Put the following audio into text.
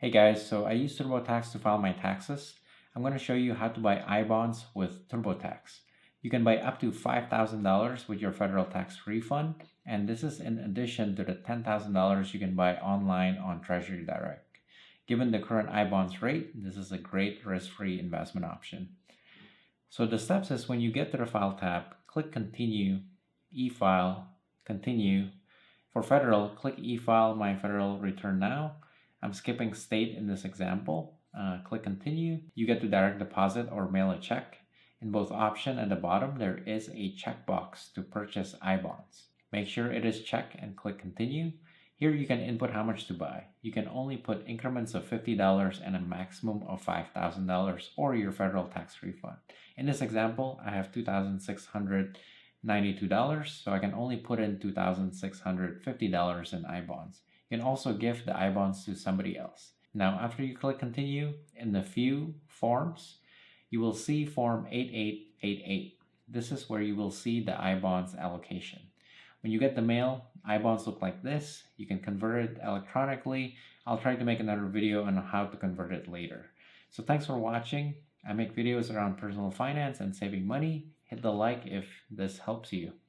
Hey guys, so I use TurboTax to file my taxes. I'm going to show you how to buy I-bonds with TurboTax. You can buy up to $5,000 with your federal tax refund, and this is in addition to the $10,000 you can buy online on Treasury Direct. Given the current I-bonds rate, this is a great risk-free investment option. So the steps is when you get to the File tab, click Continue, E-File, Continue. For federal, click E-File My Federal Return Now. I'm skipping state in this example. Click Continue. You get to direct deposit or mail a check. In both option at the bottom, there is a checkbox to purchase I-bonds. Make sure it is checked and click Continue. Here you can input how much to buy. You can only put increments of $50 and a maximum of $5,000 or your federal tax refund. In this example, I have $2,692, so I can only put in $2,650 in I-bonds. You can also gift the I-bonds to somebody else. Now, after you click Continue, in the View Forms, you will see Form 8888. This is where you will see the I-bonds allocation. When you get the mail, I-bonds look like this. You can convert it electronically. I'll try to make another video on how to convert it later. So thanks for watching. I make videos around personal finance and saving money. Hit the like if this helps you.